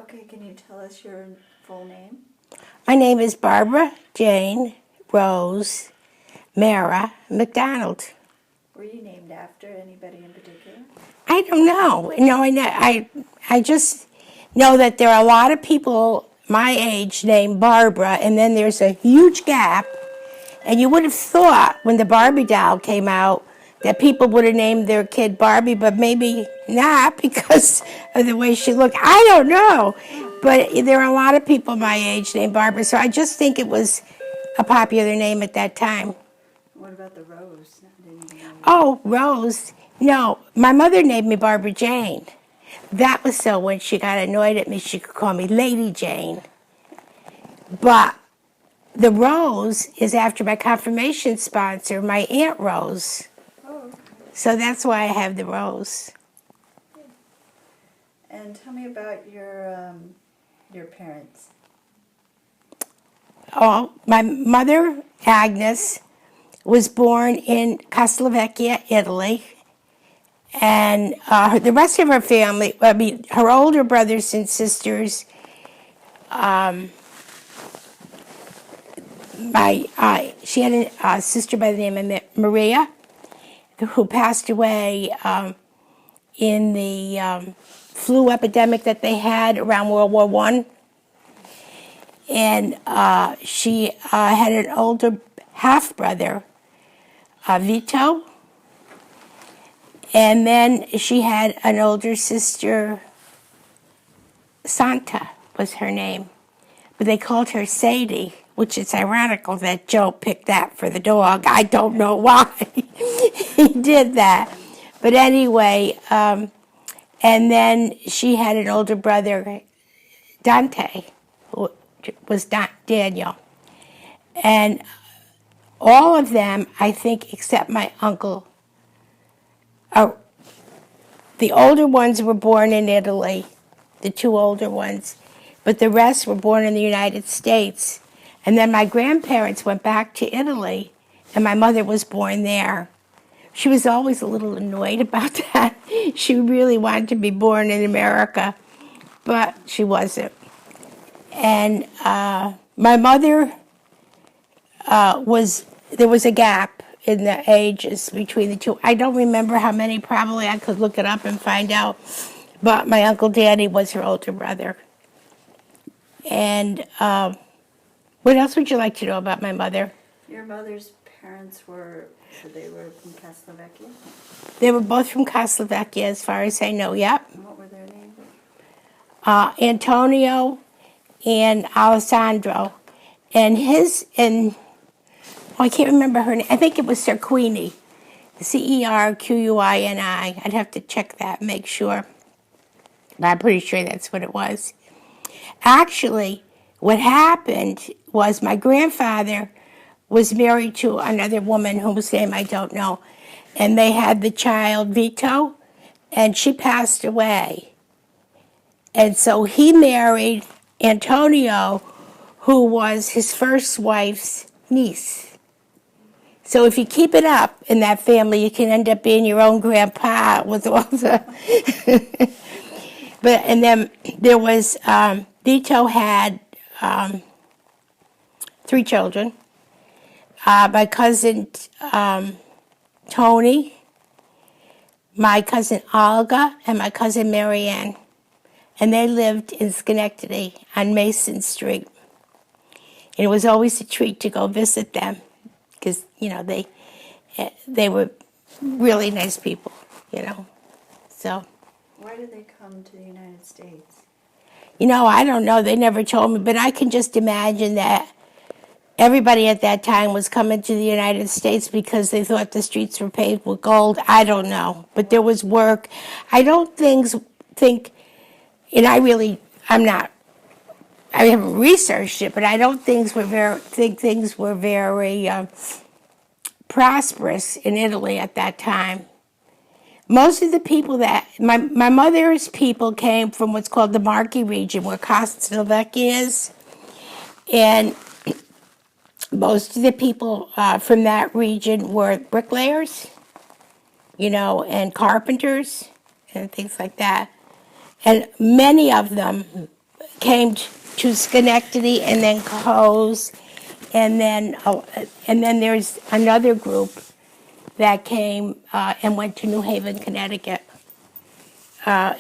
Okay, can you tell us your full name? My name is Barbara Jane Rose Mara McDonald. Were you named after anybody in particular? I don't know. No, I just know that there are a lot of people my age named Barbara, and then there's a huge gap. And you would have thought when the Barbie doll came out that people would have named their kid Barbie, but maybe not because of the way she looked. I don't know. But there are a lot of people my age named Barbara, so I just think it was a popular name at that time. What about the Rose? Didn't even know. Oh, Rose. No, my mother named me Barbara Jane. That was so when she got annoyed at me, she could call me Lady Jane. But the Rose is after my confirmation sponsor, my Aunt Rose. Oh, okay. So that's why I have the Rose. And tell me about your parents. Oh, my mother, Agnes, was born in Castelvecchia, Italy. And the rest of her family, I mean, her older brothers and sisters, she had a sister by the name of Maria, who passed away in the flu epidemic that they had around World War I. And she had an older half-brother, Vito. And then she had an older sister, Santa was her name. But they called her Sadie, which is ironical that Joe picked that for the dog. I don't know why he did that. But anyway, and then she had an older brother, Dante, who was Daniel. And all of them, I think, except my uncle, the older ones were born in Italy, the two older ones, but the rest were born in the United States. And then my grandparents went back to Italy, and my mother was born there. She was always a little annoyed about that. She really wanted to be born in America, but she wasn't. And my mother there was a gap in the ages between the two. I don't remember how many, probably I could look it up and find out. But my Uncle Danny was her older brother. And what else would you like to know about my mother? Your mother's parents so they were from Castelvecchia? They were both from Castelvecchia, as far as I know, yep. And what were their names? Antonio and Alessandro. And I can't remember her name. I think it was Cerquini. Cerquini. I'd have to check that, make sure. But I'm pretty sure that's what it was. Actually, what happened was my grandfather was married to another woman whose name I don't know. And they had the child, Vito, and she passed away. And so he married Antonio, who was his first wife's niece. So if you keep it up in that family, you can end up being your own grandpa with all the... And then there was, Vito had 3 children. My cousin Tony, my cousin Olga, and my cousin Marianne. And they lived in Schenectady on Mason Street. And it was always a treat to go visit them because, they were really nice people, So. Why did they come to the United States? I don't know. They never told me, but I can just imagine that everybody at that time was coming to the United States because they thought the streets were paved with gold. I don't know, but there was work. I don't think, and I haven't researched it, but I don't think things were very prosperous in Italy at that time. Most of the people my mother's people came from what's called the Marche region, where Castelvecchia is. And most of the people from that region were bricklayers, and carpenters and things like that. And many of them came to Schenectady and then Cohoes, and then there's another group that came and went to New Haven, Connecticut,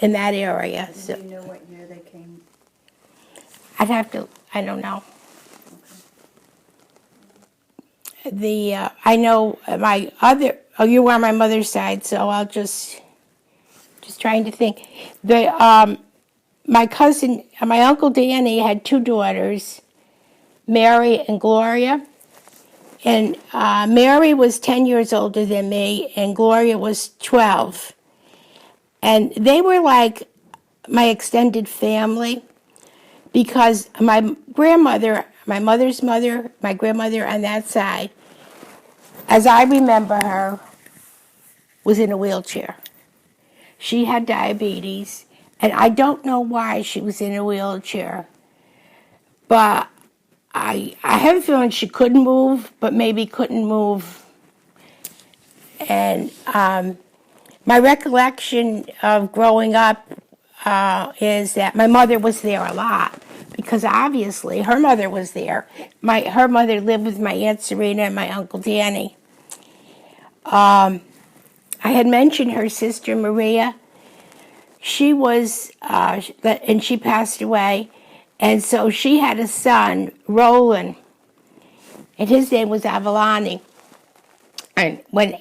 in that area. And So do you know what year they came? I don't know. I know you were on my mother's side, so I'll just trying to think. My uncle Danny had two daughters, Mary and Gloria. And Mary was 10 years older than me, and Gloria was 12. And they were like my extended family because my grandmother, my mother's mother, my grandmother on that side, as I remember her, was in a wheelchair. She had diabetes, and I don't know why she was in a wheelchair, but I have a feeling she couldn't move, but maybe couldn't move. And my recollection of growing up is that my mother was there a lot because obviously her mother was there. Her mother lived with my Aunt Serena and my Uncle Danny. I had mentioned her sister Maria. She was, and she passed away, and so she had a son, Roland, and his name was Avalani. And when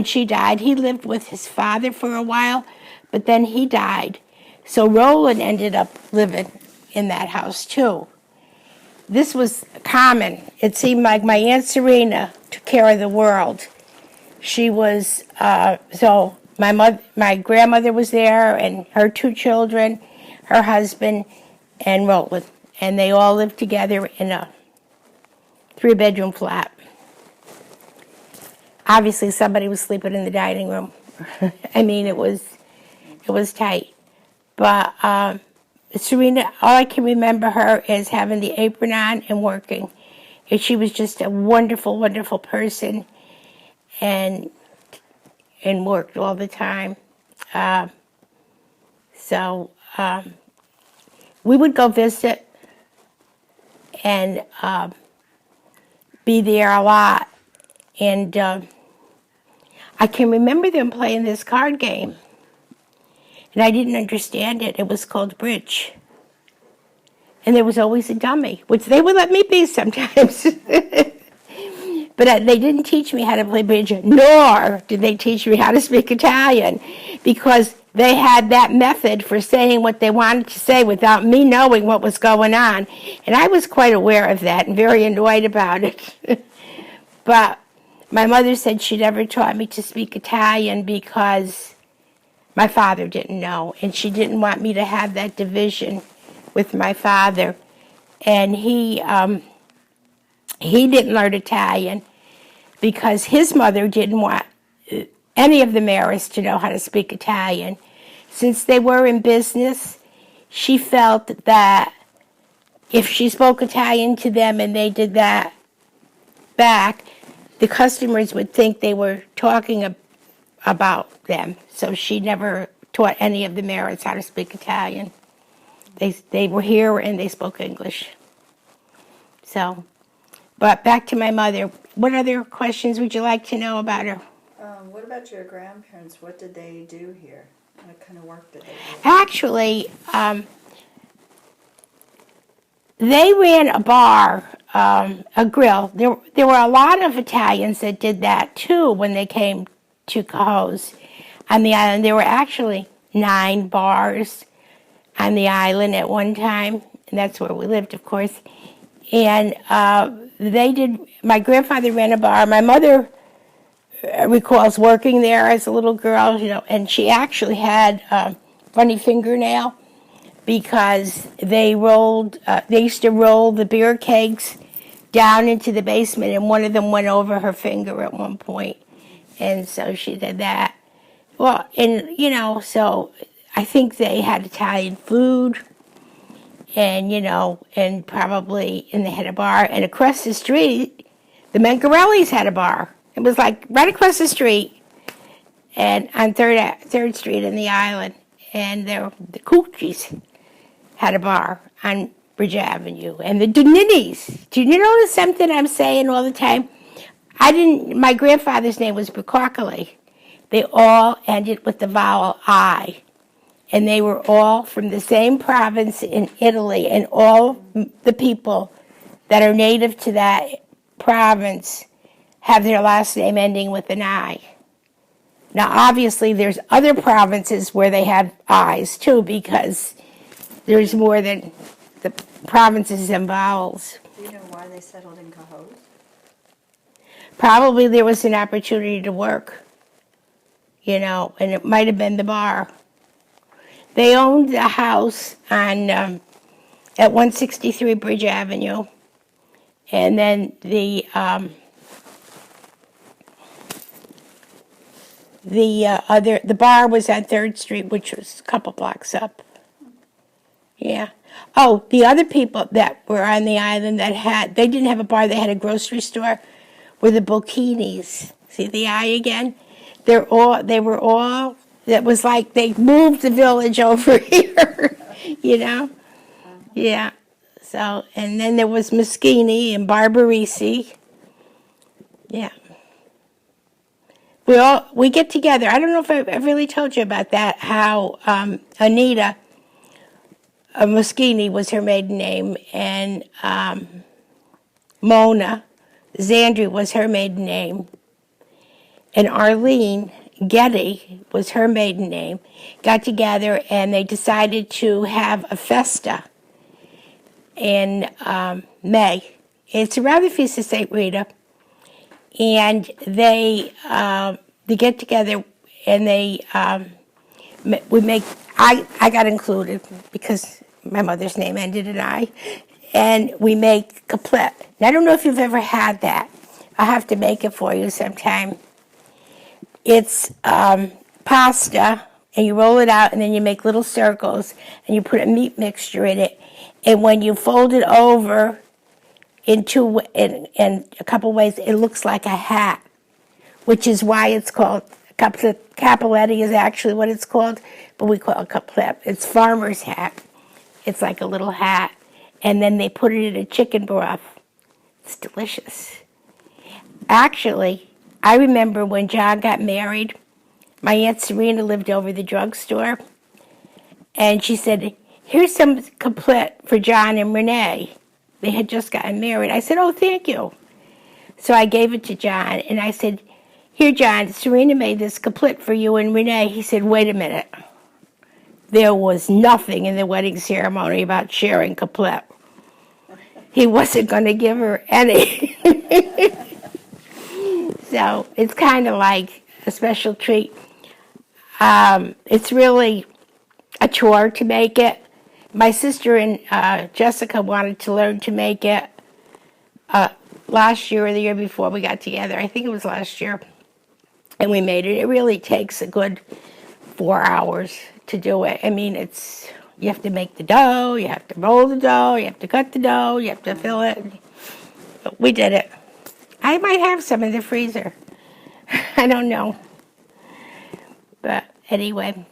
she died, he lived with his father for a while, but then he died. So Roland ended up living in that house too. This was common. It seemed like my Aunt Serena took care of the world. She was, so my grandmother was there, and her two children, her husband, and Roland. And they all lived together in a 3-bedroom flat. Obviously, somebody was sleeping in the dining room. I mean, it was tight. But Serena, all I can remember her is having the apron on and working. And she was just a wonderful, wonderful person, and worked all the time. So we would go visit and be there a lot. And I can remember them playing this card game. And I didn't understand it. It was called bridge. And there was always a dummy, which they would let me be sometimes. But they didn't teach me how to play bridge, nor did they teach me how to speak Italian, because they had that method for saying what they wanted to say without me knowing what was going on. And I was quite aware of that and very annoyed about it. But my mother said she never taught me to speak Italian because my father didn't know, and she didn't want me to have that division with my father. And he didn't learn Italian because his mother didn't want any of the Maris to know how to speak Italian. Since they were in business, she felt that if she spoke Italian to them and they did that back, the customers would think they were talking about them. So she never taught any of the Merits how to speak Italian. They were here and they spoke English. So, but back to my mother. What other questions would you like to know about her? What about your grandparents? What did they do here? What kind of work did they do? Actually, they ran a bar, a grill. There were a lot of Italians that did that too when they came to Cohoes on the island. There were actually 9 bars on the island at one time, and that's where we lived, of course. And my grandfather ran a bar. My mother recalls working there as a little girl, and she actually had a funny fingernail because they used to roll the beer kegs down into the basement, and one of them went over her finger at one point. And so she did that. Well, and, so I think they had Italian food, and, and probably, and they had a bar. And across the street, the Mangarellis had a bar. It was like right across the street, and on 3rd Street in the island. And they're the Coochies. had a bar on Bridge Avenue. And the Doninnies. Do you notice something I'm saying all the time? My grandfather's name was Bucocoli. They all ended with the vowel I. And they were all from the same province in Italy. And all the people that are native to that province have their last name ending with an I. Now, obviously, there's other provinces where they have I's, too, because there's more than the provinces and vowels. Do you know why they settled in Cohoes? Probably there was an opportunity to work, and it might have been the bar. They owned a house on at 163 Bridge Avenue, and then the bar was on 3rd Street, which was a couple blocks up. Yeah. Oh, the other people that were on the island they didn't have a bar, they had a grocery store, were the Bocchinis. See the I again? That was like they moved the village over here, Yeah. So, and then there was Moschini and Barbarisi. Yeah. We get together. I don't know if I really told you about that, how Anita Moschini was her maiden name, and Mona Zandri was her maiden name, and Arlene Getty was her maiden name, got together and they decided to have a festa in May. It's around the Feast of St. Rita, and they get together and I got included because my mother's name ended in I, and we make couplet. Now, I don't know if you've ever had that. I'll have to make it for you sometime. It's pasta, and you roll it out, and then you make little circles, and you put a meat mixture in it, and when you fold it over in a couple ways, it looks like a hat, which is why it's called cappelletti is actually what it's called, but we call it couplet. It's farmer's hat. It's like a little hat, and then they put it in a chicken broth. It's delicious. Actually, I remember when John got married, my Aunt Serena lived over the drugstore, and she said, here's some couplet for John and Renee. They had just gotten married. I said, oh, thank you. So I gave it to John, and I said, here, John, Serena made this couplet for you and Renee. He said, wait a minute. There was nothing in the wedding ceremony about sharing couplet. He wasn't going to give her any. So it's kind of like a special treat. It's really a chore to make it. My sister and Jessica wanted to learn to make it last year or the year before we got together. I think it was last year. And we made it. It really takes a good 4 hours to do it. I mean, you have to make the dough, you have to roll the dough, you have to cut the dough, you have to fill it. But we did it. I might have some in the freezer. I don't know. But anyway,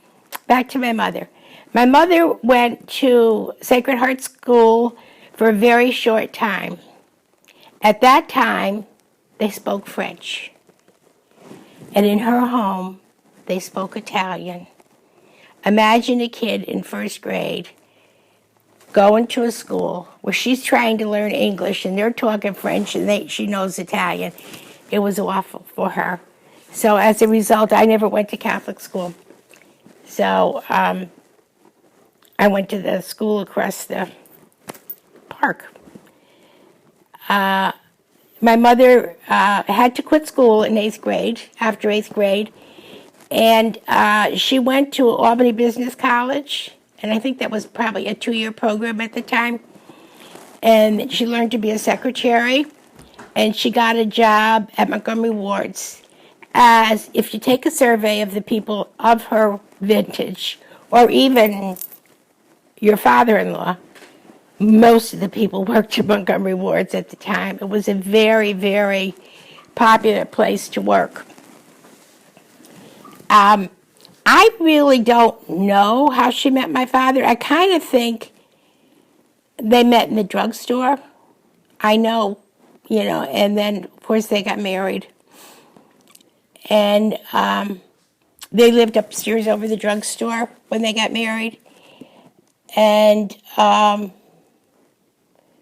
back to my mother. My mother went to Sacred Heart School for a very short time. At that time, they spoke French. And in her home, they spoke Italian. Imagine a kid in 1st grade going to a school where she's trying to learn English and they're talking French and she knows Italian. It was awful for her. So as a result, I never went to Catholic school. So I went to the school across the park. My mother had to quit school in 8th grade, after 8th grade, and she went to Albany Business College, and I think that was probably a 2-year program at the time, and she learned to be a secretary, and she got a job at Montgomery Ward's. As if you take a survey of the people of her vintage, or even your father-in-law, most of the people worked at Montgomery Ward's at the time. It was a very, very popular place to work. I really don't know how she met my father. I kind of think they met in the drugstore. I know, and then, of course, they got married. And they lived upstairs over the drugstore when they got married. And they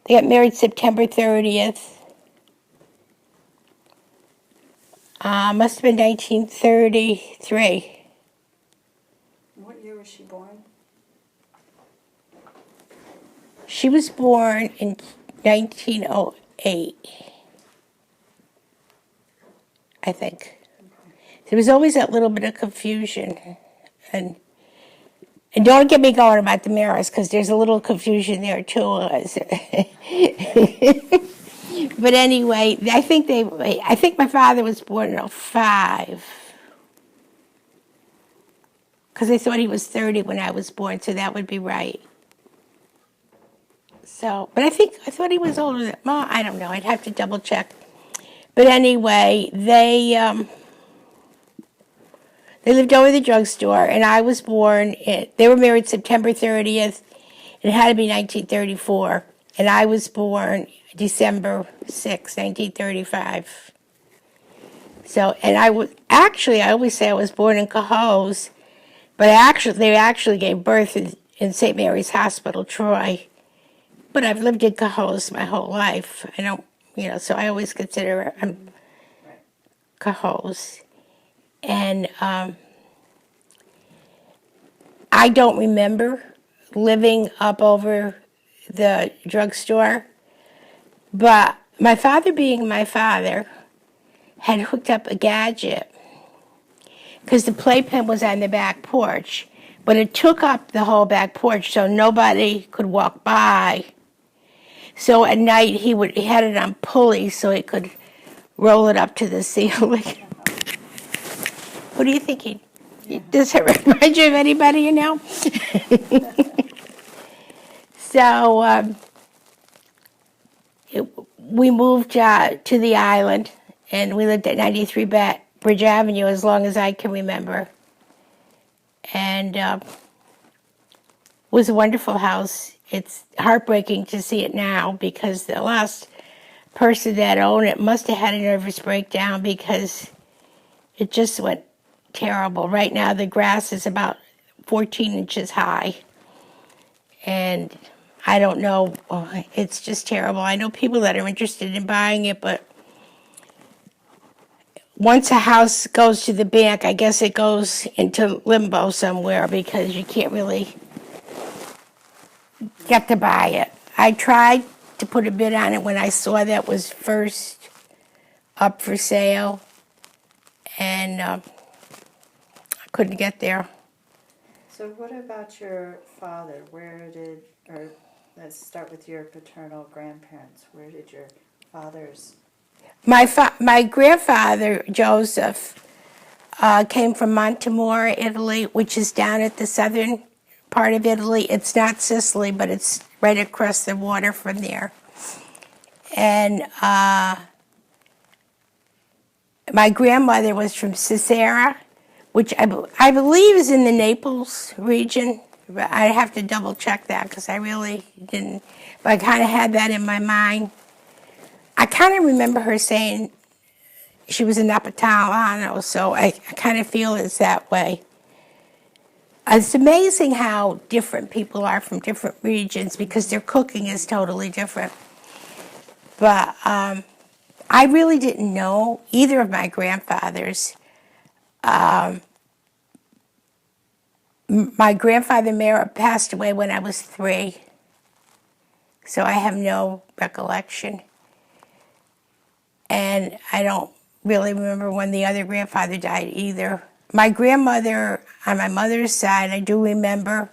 got married September 30th. Must have been 1933. What year was she born? She was born in 1908, I think. There was always that little bit of confusion. And don't get me going about the mirrors, because there's a little confusion there, too. But anyway, I think my father was born in 05. Because they thought he was 30 when I was born, so that would be right. So, but I thought he was older than, well, I don't know. I'd have to double check. But anyway, they lived over the drugstore, and I was born, they were married September 30th. It had to be 1934. And I was born December 6, 1935. So, and I always say I was born in Cohoes, but they actually gave birth in St. Mary's Hospital, Troy. But I've lived in Cohoes my whole life. I don't, so I always consider I'm Cohoes. And I don't remember living up over the drugstore, but my father, being my father, had hooked up a gadget because the playpen was on the back porch, but it took up the whole back porch so nobody could walk by. So at night he had it on pulleys so he could roll it up to the ceiling. What are you thinking? Yeah. Does it remind you of anybody you know? So we moved to the island, and we lived at 93 Bridge Avenue as long as I can remember. And it was a wonderful house. It's heartbreaking to see it now because the last person that owned it must have had a nervous breakdown because it just went terrible. Right now the grass is about 14 inches high. And I don't know, it's just terrible. I know people that are interested in buying it, but once a house goes to the bank, I guess it goes into limbo somewhere because you can't really get to buy it. I tried to put a bid on it when I saw that was first up for sale, and I couldn't get there. So what about your father? Let's start with your paternal grandparents. Where did your father's... My grandfather, Joseph, came from Montemor, Italy, which is down at the southern part of Italy. It's not Sicily, but it's right across the water from there. And my grandmother was from Cesara, which I believe is in the Naples region. I have to double check that because I really didn't, but I kind of had that in my mind. I kind of remember her saying she was a Napolitano, so I kind of feel it's that way. It's amazing how different people are from different regions because their cooking is totally different. But I really didn't know either of my grandfathers. My grandfather Mara passed away when I was 3, so I have no recollection. And I don't really remember when the other grandfather died either. My grandmother, on my mother's side, I do remember,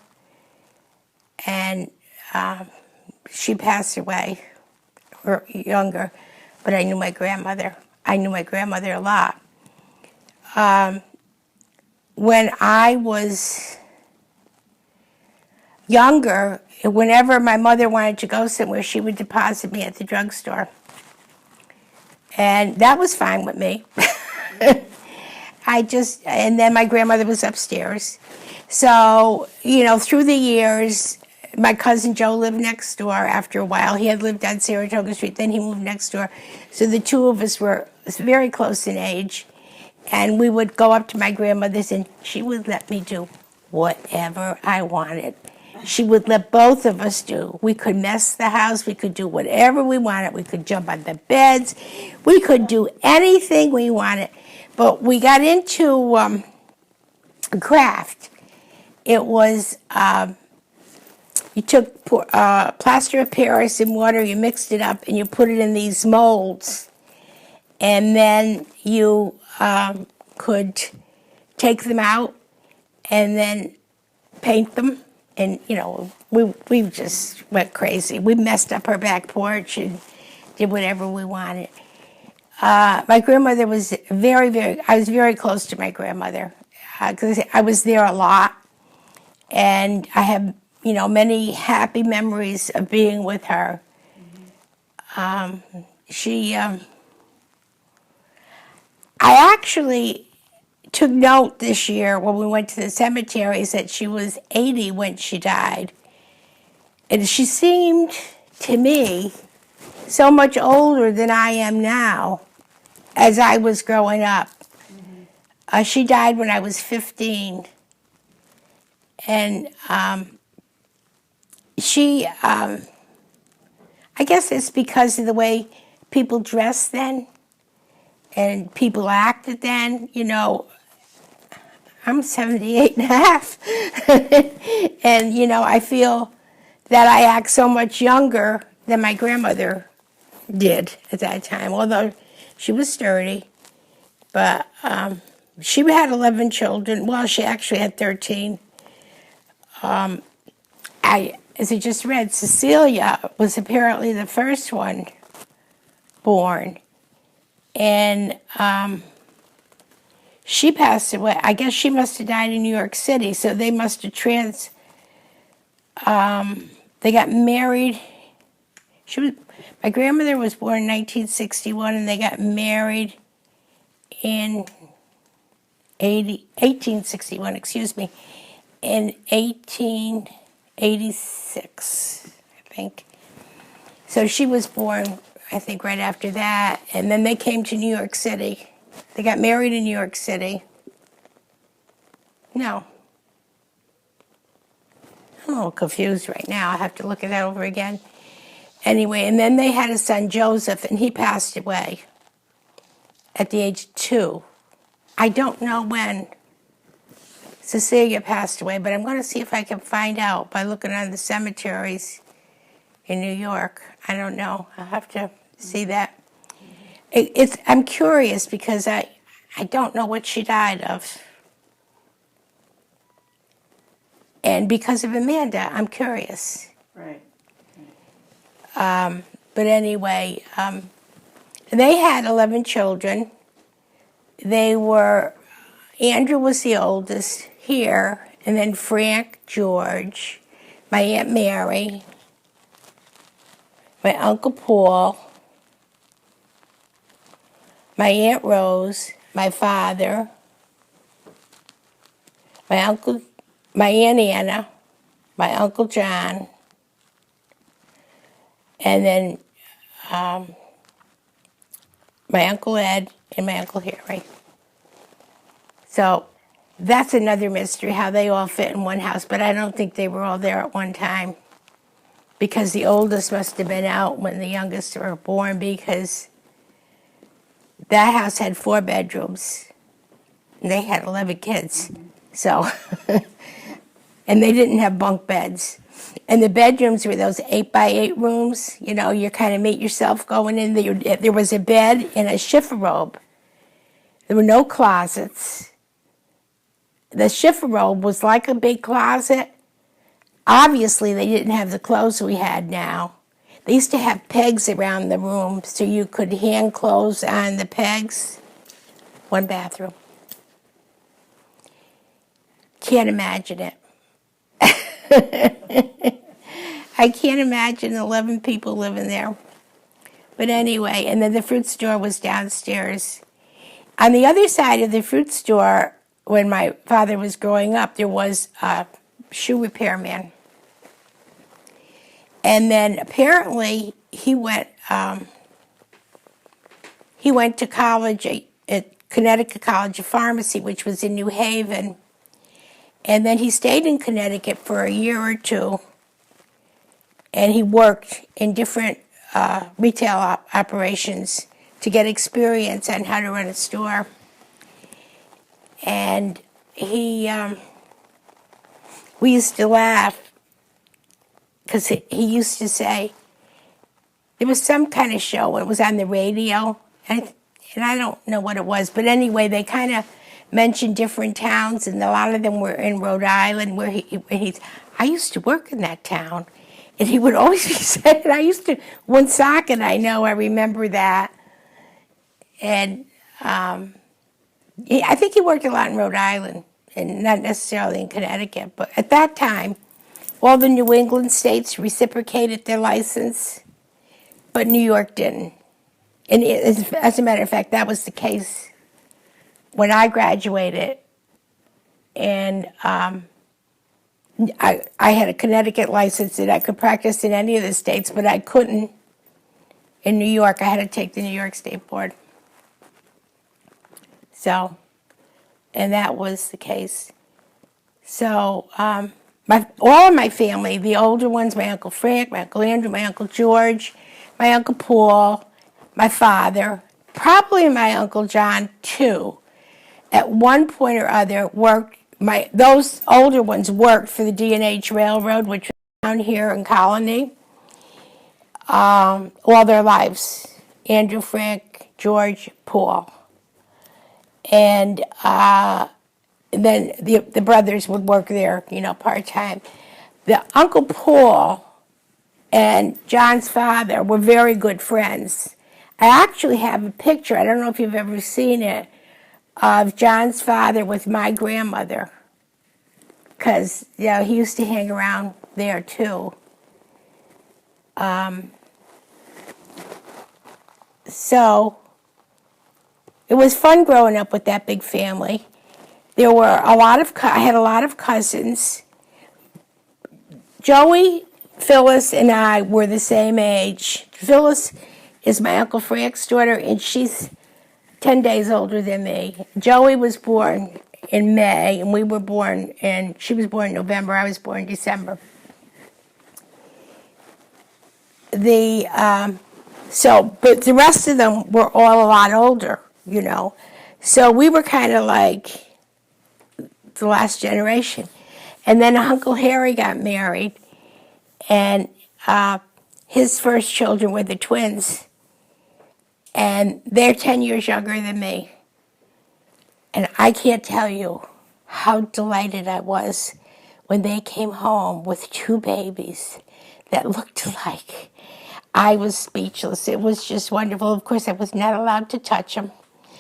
and she passed away, or younger, but I knew my grandmother. I knew my grandmother a lot. When I was younger, whenever my mother wanted to go somewhere, she would deposit me at the drugstore. And that was fine with me. And then my grandmother was upstairs. So, through the years, my cousin Joe lived next door after a while. He had lived on Saratoga Street, then he moved next door. So the two of us were very close in age. And we would go up to my grandmother's, and she would let me do whatever I wanted. She would let both of us do. We could mess the house. We could do whatever we wanted. We could jump on the beds. We could do anything we wanted. But we got into craft. It was, you took plaster of Paris and water, you mixed it up, and you put it in these molds. And then you could take them out and then paint them. And, you know, we just went crazy. We messed up her back porch and did whatever we wanted. My grandmother was I was very close to my grandmother because I was there a lot. And I have, you know, many happy memories of being with her. I actually took note this year when we went to the cemeteries that she was 80 when she died. And she seemed, to me, so much older than I am now as I was growing up. She died when I was 15. And I guess it's because of the way people dressed then and people acted then. You know, I'm 78 and a half. And, you know, I feel that I act so much younger than my grandmother did at that time, although she was sturdy. But she had 11 children. Well, she actually had 13. As I just read, Cecilia was apparently the first one born. And she passed away. I guess she must have died in New York City, so they must have they got married. My grandmother was born in 1961, and they got married in 1861, excuse me, in 1886, I think. So she was born, I think, right after that, and then they came to New York City. They got married in New York City. No. I'm a little confused right now. I have to look at that over again. Anyway, and then they had a son, Joseph, and he passed away at the age of 2. I don't know when Cecilia passed away, but I'm going to see if I can find out by looking on the cemeteries in New York. I don't know. I'll have to see that. I'm curious because I don't know what she died of. And because of Amanda, I'm curious. Right. But anyway, they had 11 children. Andrew was the oldest here, and then Frank, George, my Aunt Mary, my Uncle Paul, my Aunt Rose, my father, my Aunt Anna, my Uncle John, and then my Uncle Ed and my Uncle Harry. So that's another mystery, how they all fit in one house, but I don't think they were all there at one time because the oldest must have been out when the youngest were born, because that house had 4 bedrooms and they had 11 kids. So, and they didn't have bunk beds. And the bedrooms were those 8x8 rooms. You know, you kind of meet yourself going in there. There was a bed and a chifforobe. There were no closets. The chifforobe was like a big closet. Obviously, they didn't have the clothes we had now. They used to have pegs around the room so you could hang clothes on the pegs. 1 bathroom. Can't imagine it. I can't imagine 11 people living there. But anyway, and then the fruit store was downstairs. On the other side of the fruit store, when my father was growing up, there was a shoe repairman. And then apparently he went to college at Connecticut College of Pharmacy, which was in New Haven. And then he stayed in Connecticut for a year or two, and he worked in different retail operations to get experience on how to run a store. And we used to laugh because he used to say, there was some kind of show, it was on the radio, and I don't know what it was, but anyway, they kind of mentioned different towns, and a lot of them were in Rhode Island, where I used to work in that town. And he would always be saying, Woonsocket, I remember that. And I think he worked a lot in Rhode Island, and not necessarily in Connecticut. But at that time, all the New England states reciprocated their license, but New York didn't. And as a matter of fact, that was the case when I graduated. And I had a Connecticut license that I could practice in any of the states, but I couldn't in New York. I had to take the New York State Board. So, and that was the case. So, all of my family, the older ones, my Uncle Frank, my Uncle Andrew, my Uncle George, my Uncle Paul, my father, probably my Uncle John too, at one point or other worked. Those older ones worked for the D&H Railroad, which was down here in Colony, all their lives. Andrew, Frank, George, Paul. And then the brothers would work there, part-time. The Uncle Paul and John's father were very good friends. I actually have a picture, I don't know if you've ever seen it, of John's father with my grandmother, because he used to hang around there too. So it was fun growing up with that big family. There were I had a lot of cousins. Joey, Phyllis, and I were the same age. Phyllis is my Uncle Frank's daughter, and she's 10 days older than me. Joey was born in May, and she was born in November. I was born in December. But the rest of them were all a lot older, So we were kind of like the last generation. And then Uncle Harry got married, and his first children were the twins. And they're 10 years younger than me. And I can't tell you how delighted I was when they came home with two babies that looked alike. I was speechless. It was just wonderful. Of course, I was not allowed to touch them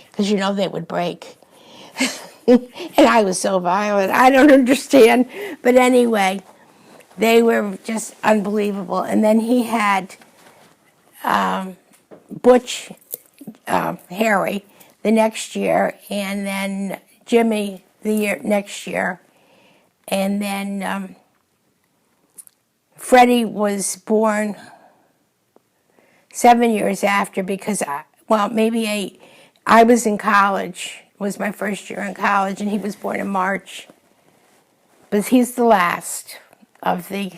because they would break. And I was so violent. I don't understand. But anyway, they were just unbelievable. And then he had Butch, Harry, the next year, and then Jimmy the next year. And then Freddie was born 7 years after, because, maybe 8. I was in college. It was my first year in college, and he was born in March. But he's the last of the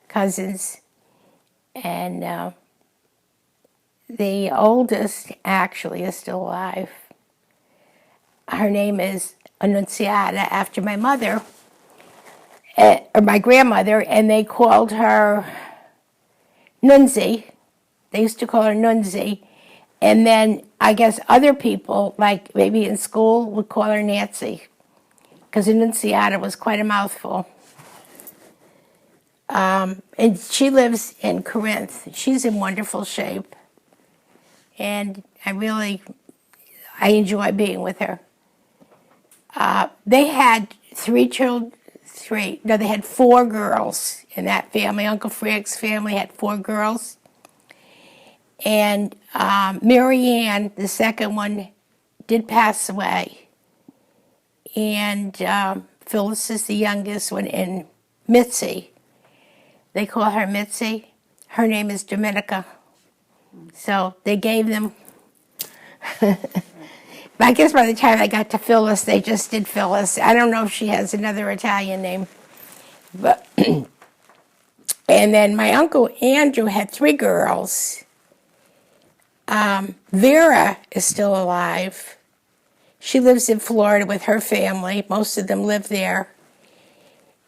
cousins. And the oldest actually is still alive. Her name is Annunziata, after my mother, or my grandmother, and they called her Nunzi. They used to call her Nunzi. And then I guess other people, like maybe in school, would call her Nancy, because Annunziata was quite a mouthful. And she lives in Corinth. She's in wonderful shape. And I enjoy being with her. They had they had 4 girls in that family. Uncle Frank's family had 4 girls. And Mary Ann, the second one, did pass away. And Phyllis is the youngest one, and Mitzi They call her Mitzi. Her name is Dominica. So they gave them. But I guess by the time I got to Phyllis, they just did Phyllis. I don't know if she has another Italian name. But and then my uncle Andrew had 3 girls. Vera is still alive. She lives in Florida with her family. Most of them live there.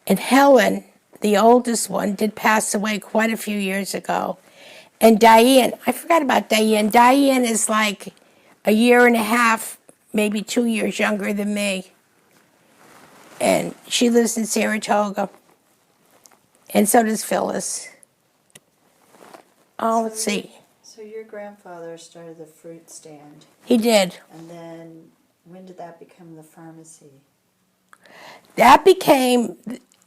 And Helen, the oldest one, did pass away quite a few years ago. And Diane, I forgot about Diane. Diane is like a year and a half, maybe 2 years younger than me. And she lives in Saratoga. And so does Phyllis. Oh, let's see. So your grandfather started the fruit stand. He did. And then when did that become the pharmacy? That became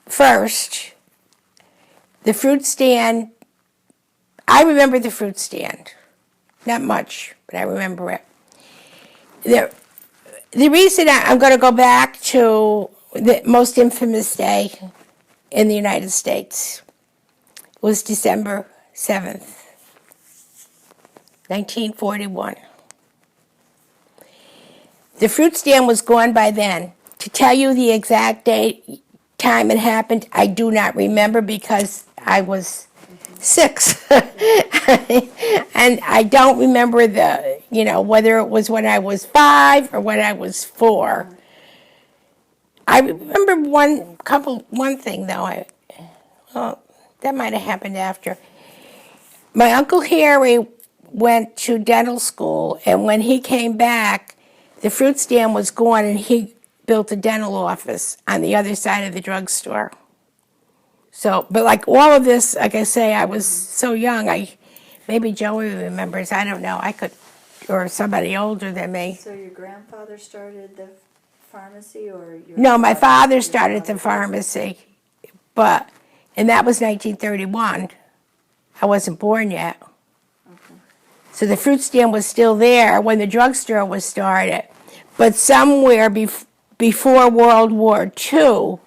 first the fruit stand. I remember the fruit stand. Not much, but I remember it. The reason I'm going to go back to the most infamous day in the United States was December 7th, 1941. The fruit stand was gone by then. To tell you the exact date, time it happened, I do not remember because I was 6. And I don't remember whether it was when I was 5 or when I was 4. I remember one thing though. That might have happened after. My Uncle Harry went to dental school, and when he came back, the fruit stand was gone, and he built a dental office on the other side of the drugstore. So, but like all of this, like I say, I was so young. Maybe Joey remembers. I don't know. I could, or somebody older than me. So your grandfather started the pharmacy, or your No, my father started the pharmacy, and that was 1931. I wasn't born yet. Okay. So the fruit stand was still there when the drugstore was started. But somewhere before World War II,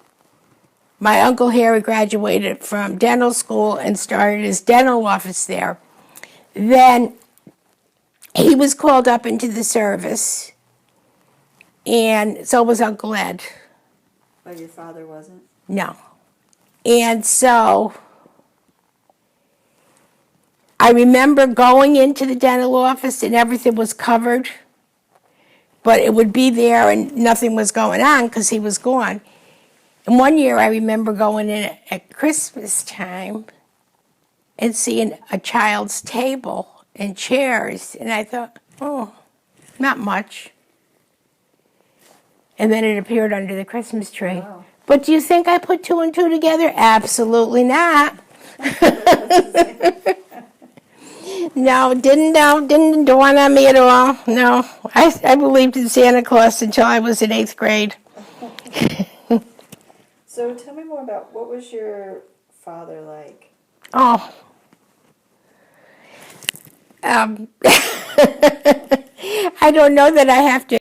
my Uncle Harry graduated from dental school and started his dental office there. Then he was called up into the service, and so was Uncle Ed. But your father wasn't? No. And so I remember going into the dental office and everything was covered, but it would be there and nothing was going on because he was gone. And one year I remember going in at Christmas time and seeing a child's table and chairs, and I thought, oh, not much. And then it appeared under the Christmas tree. Wow. But do you think I put 2 and 2 together? Absolutely not. No, didn't dawn on me at all. No, I believed in Santa Claus until I was in 8th grade. So tell me more about, what was your father like? Oh. I don't know that I have to